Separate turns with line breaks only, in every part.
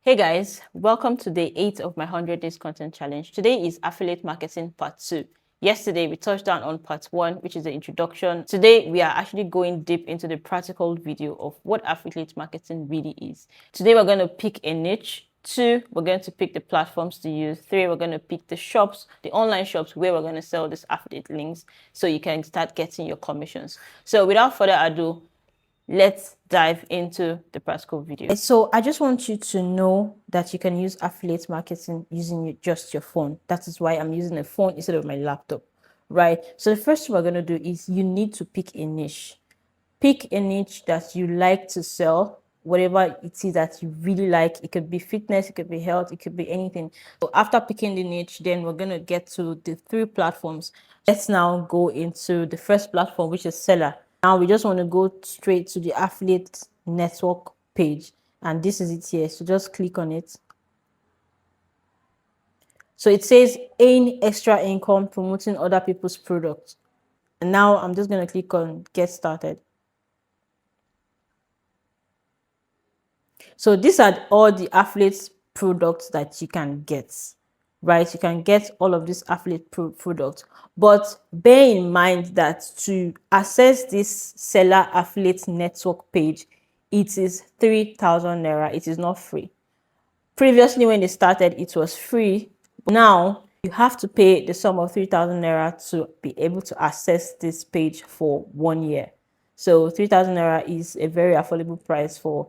Hey guys, welcome to day 8 of my 100 days content challenge. Today is affiliate marketing part 2. Yesterday we touched down on part 1, which is the introduction. Today we are actually going deep into the practical video of what affiliate marketing really is. Today we're going to pick a niche. 2, we're going to pick the platforms to use. 3, we're going to pick the shops, the online shops where we're going to sell these affiliate links so you can start getting your commissions. So without further ado, let's dive into the practical video. So I just want you to know that you can use affiliate marketing using just your phone. That is why I'm using a phone instead of my laptop, right? So the first thing we're going to do is you need to pick a niche. Pick a niche that you like to sell, whatever it is that you really like. It could be fitness, it could be health, it could be anything. So after picking the niche, then we're going to get to the 3 platforms. Let's now go into the first platform, which is seller. Now we just want to go straight to the affiliate network page, and this is it here. So just click on it. So it says earn extra income promoting other people's products. And now I'm just going to click on get started. So these are all the affiliate products that you can get, right? You can get all of these affiliate products, but bear in mind that to access this seller affiliate network page, it is 3,000 naira. It is not free. Previously, when they started, it was free. Now you have to pay the sum of 3,000 naira to be able to access this page for 1 year. So 3,000 naira is a very affordable price for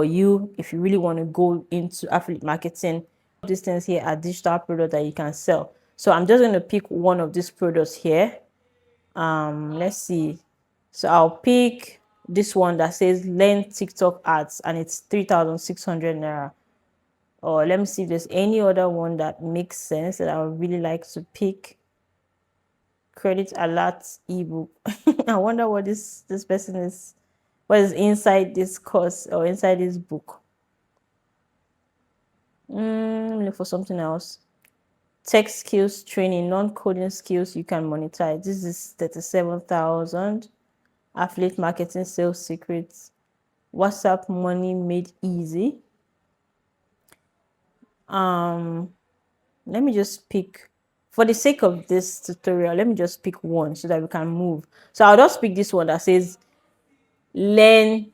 you if you really want to go into affiliate marketing. These things here are digital products that you can sell. So I'm just going to pick one of these products here. Let's see. So I'll pick this one that says learn TikTok ads, and it's 3,600 naira. Or let me see if there's any other one that makes sense that I would really like to pick. Credit alert ebook. I wonder what this person is, what is inside this course or inside this book. Let me look for something else. Tech skills training, non-coding skills you can monetize. This is 37,000. Affiliate marketing sales secrets. WhatsApp money made easy. Let me just pick, for the sake of this tutorial, let me just pick one so that we can move. So I'll just pick this one that says learn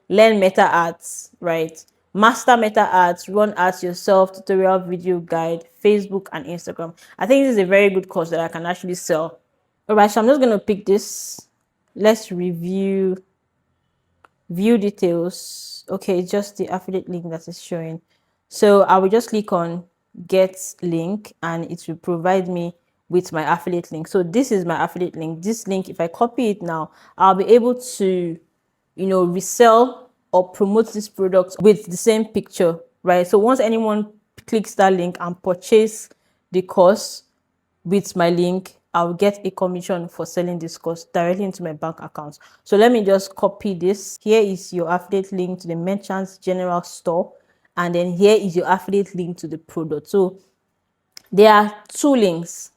meta ads, right? Master meta ads, run ads yourself, tutorial video guide, Facebook and Instagram. I think this is a very good course that I can actually sell. All right, so I'm just going to pick this. Let's view details. Okay, it's just the affiliate link that is showing. So I will just click on get link and it will provide me with my affiliate link. So this is my affiliate link. This link, if I copy it now, I'll be able to, resell or promote this product with the same picture, right? So once anyone clicks that link and purchase the course with my link, I'll get a commission for selling this course directly into my bank account. So let me just copy this. Here is your affiliate link to the merchant's general store, and then here is your affiliate link to the product. So there are 2 links.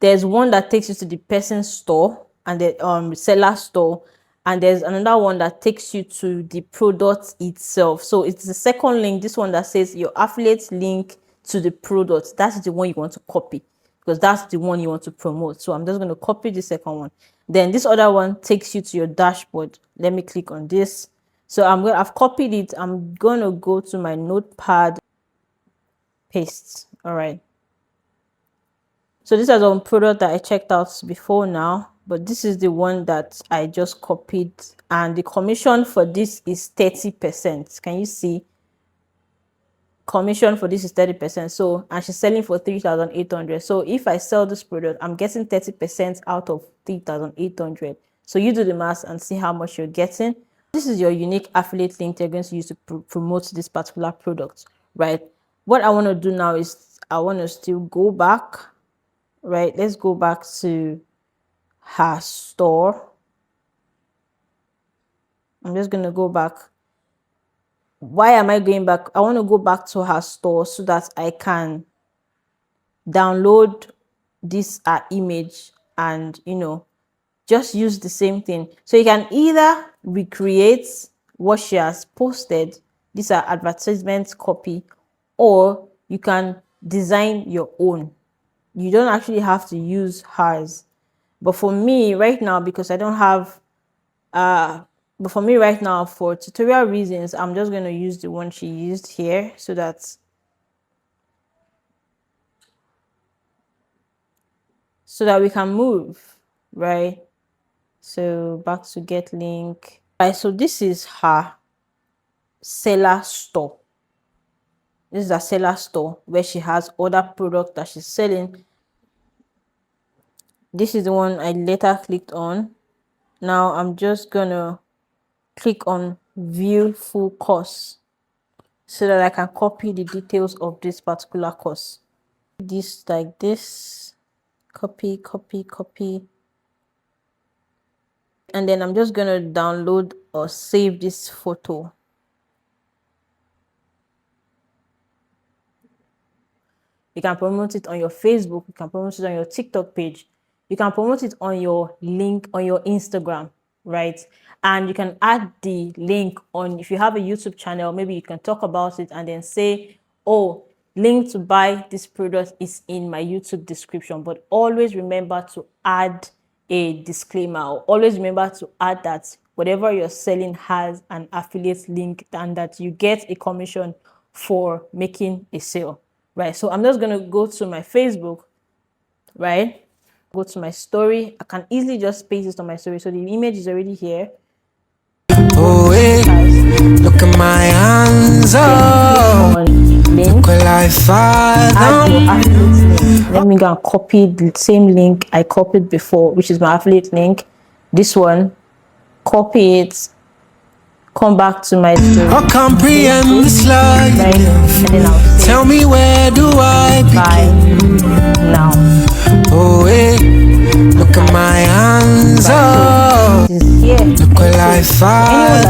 There's one that takes you to the person's store and the seller store, and there's another one that takes you to the product itself. So it's the second link, this one that says your affiliate link to the product. That's the one you want to copy because that's the one you want to promote. So I'm just going to copy the second one. Then this other one takes you to your dashboard. Let me click on this. So I've copied it. I'm going to go to my notepad, paste. All right. So this is one product that I checked out before now, but this is the one that I just copied, and the commission for this is 30%. Can you see? Commission for this is 30%. So, and she's selling for 3,800. So if I sell this product, I'm getting 30% out of 3,800. So you do the math and see how much you're getting. This is your unique affiliate link you're going to use to promote this particular product, right? What I want to do now is I want to still go back, right? Let's go back to her store. I'm just going to go back. Why am I going back? I want to go back to her store so that I can download this image and, just use the same thing. So you can either recreate what she has posted, These are advertisement copy, or you can design your own. You don't actually have to use hers. But for me right now, because I don't have but for me right now, for tutorial reasons, I'm just going to use the one she used here so that we can move, right? So back to get link. Right, so this is her seller store. This is a seller store where she has other products that she's selling. This is the one I later clicked on. Now I'm just gonna click on view full course so that I can copy the details of this particular course. This like this, copy, copy, copy. And then I'm just gonna download or save this photo. You can promote it on your Facebook, you can promote it on your TikTok page, you can promote it on your link on your Instagram, right? And you can add the link on, if you have a YouTube channel, maybe you can talk about it and then say, oh, link to buy this product is in my YouTube description. But always remember to add a disclaimer, or always remember to add that whatever you're selling has an affiliate link and that you get a commission for making a sale. Right, so I'm just going to go to my Facebook, right? Go to my story. I can easily just paste it on my story. So the image is already here. Oh, hey. Look at my hands up. Link. Add your affiliate link. Let me go and copy the same link I copied before, which is my affiliate link. This one, copy it. Come back to my story. I comprehend the slide. Right? And then I'll say, tell me where do I begin? Now. Oh, hey, look at my hands up. Look what I found.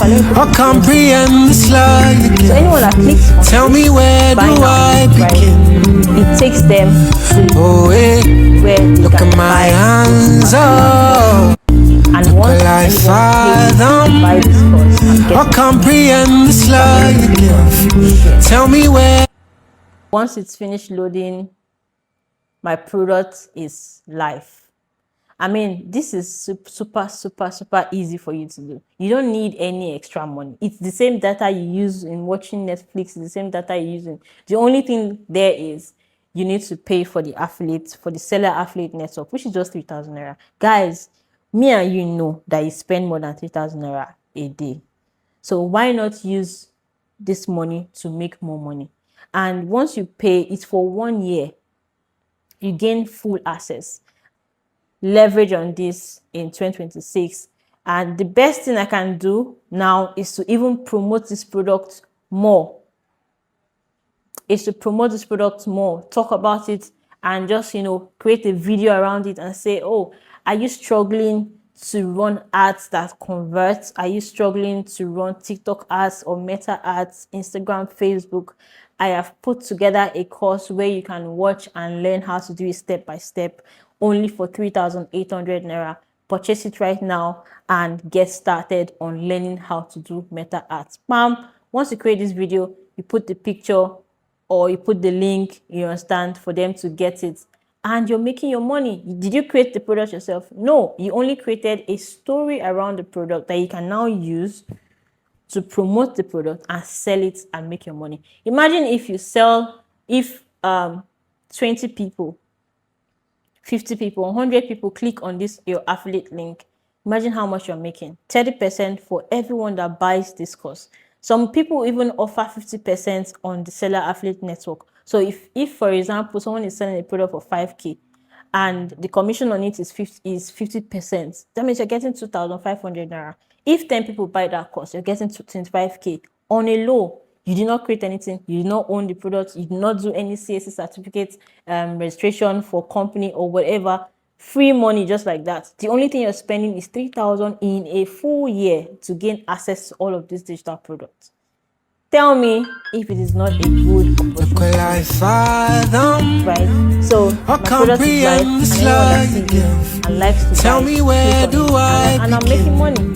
I comprehend the slide. So anyone that clicks on tell me where do I begin? Right? It takes them to where look at my hands up. And once anyone buy this course and get comprehend the slide. Tell me where. Once it's finished loading, my product is live. I mean, this is super easy for you to do. You don't need any extra money. It's the same data you use in watching Netflix, it's the same data you're using. The only thing there is you need to pay for the affiliate, for the seller affiliate network, which is just 3,000 naira. Guys, me and you know that you spend more than 3,000 naira a day. So why not use this money to make more money? And once you pay, it's for 1 year. You gain full access. Leverage on this in 2026. And the best thing I can do now is to even promote this product more. Talk about it, and just, create a video around it and say, oh, are you struggling to run ads that convert? Are you struggling to run TikTok ads or Meta ads, Instagram, Facebook? I have put together a course where you can watch and learn how to do it step by step, only for 3,800 naira. Purchase it right now and get started on learning how to do Meta ads. Bam! Once you create this video, you put the picture or you put the link, you understand, for them to get it. And you're making your money. Did you create the product yourself? No, you only created a story around the product that you can now use to promote the product and sell it and make your money. Imagine if you sell, 20 people, 50 people, 100 people click on this, your affiliate link. Imagine how much you're making. 30% for everyone that buys this course. Some people even offer 50% on the seller affiliate network. So if for example, someone is selling a product for 5K and the commission on it is 50%, that means you're getting 2,500 naira. If 10 people buy that course, you're getting 25K on a low. You did not create anything. You did not own the product. You did not do any CSC certificate, registration for company or whatever. Free money just like that. The only thing you're spending is 3,000 in a full year to gain access to all of these digital products. Tell me if it is not a good opportunity. Right? So my product is live, and anyone that sees it and likes to tell me where do I and I'm making money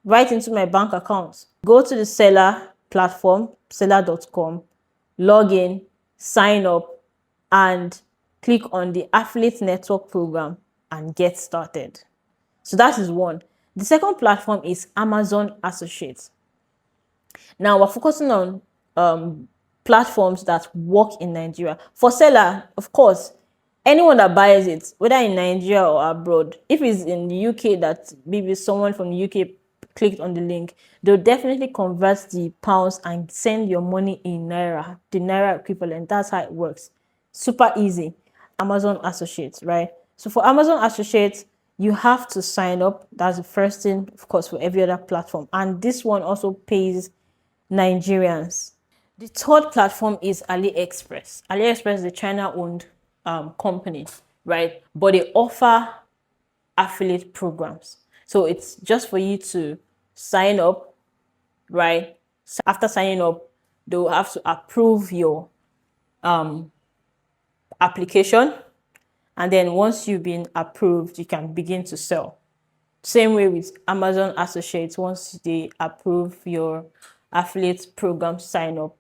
right into my bank account. Go to the seller platform, seller.com, log in, sign up, and click on the affiliate network program and get started. So that is one. The second platform is Amazon Associates. Now we're focusing on platforms that work in Nigeria. For seller, of course, anyone that buys it, whether in Nigeria or abroad, if it's in the UK, that maybe someone from the UK clicked on the link, they'll definitely convert the pounds and send your money in naira, the naira equivalent. That's how it works. Super easy. Amazon Associates, right? So for Amazon Associates, you have to sign up. That's the first thing, of course, for every other platform. And this one also pays Nigerians. The third platform is AliExpress. AliExpress is a China-owned company, right? But they offer affiliate programs. So it's just for you to sign up, right? So after signing up, they'll have to approve your application. And then once you've been approved, you can begin to sell. Same way with Amazon Associates. Once they approve your affiliate program sign up,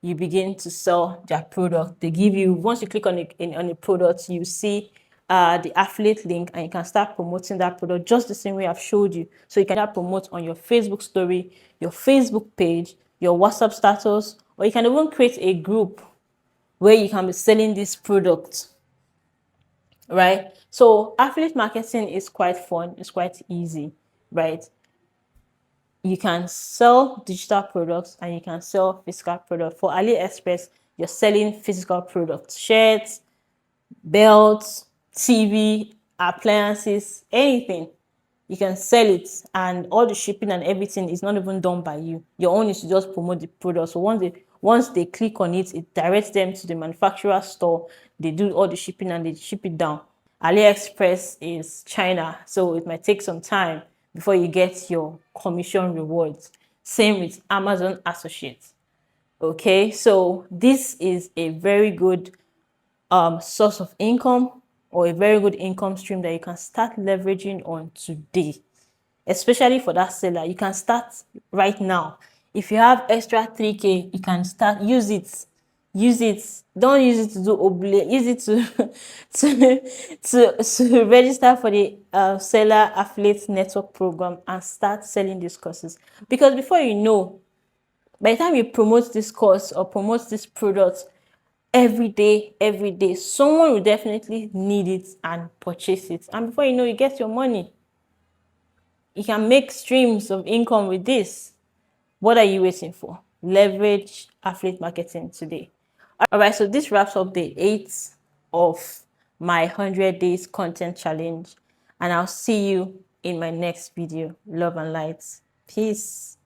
you begin to sell their product. They give you, once you click on a product, you see the affiliate link and you can start promoting that product just the same way I've showed you. So you can start promote on your Facebook story, your Facebook page, your WhatsApp status, or you can even create a group where you can be selling this product, right? So affiliate marketing is quite fun. It's quite easy, right? You can sell digital products and you can sell physical products. For AliExpress, you're selling physical products, shirts, belts, TV, appliances, anything. You can sell it, and all the shipping and everything is not even done by you. Your own is to just promote the product. So once they click on it, it directs them to the manufacturer store. They do all the shipping and they ship it down. AliExpress is China, so it might take some time before you get your commission rewards. Same with Amazon Associates. Okay, so this is a very good source of income, or a very good income stream that you can start leveraging on today, especially for that seller. You can start right now. If you have extra 3k, you can start, use it. Don't use it to do oblate, use it to to register for the seller affiliate network program and start selling these courses. Because before you know, by the time you promote this course or promote this product, every day, someone will definitely need it and purchase it. And before you know, you get your money. You can make streams of income with this. What are you waiting for? Leverage affiliate marketing today. All right, so this wraps up day 8 of my 100 days content challenge. And I'll see you in my next video. Love and light. Peace.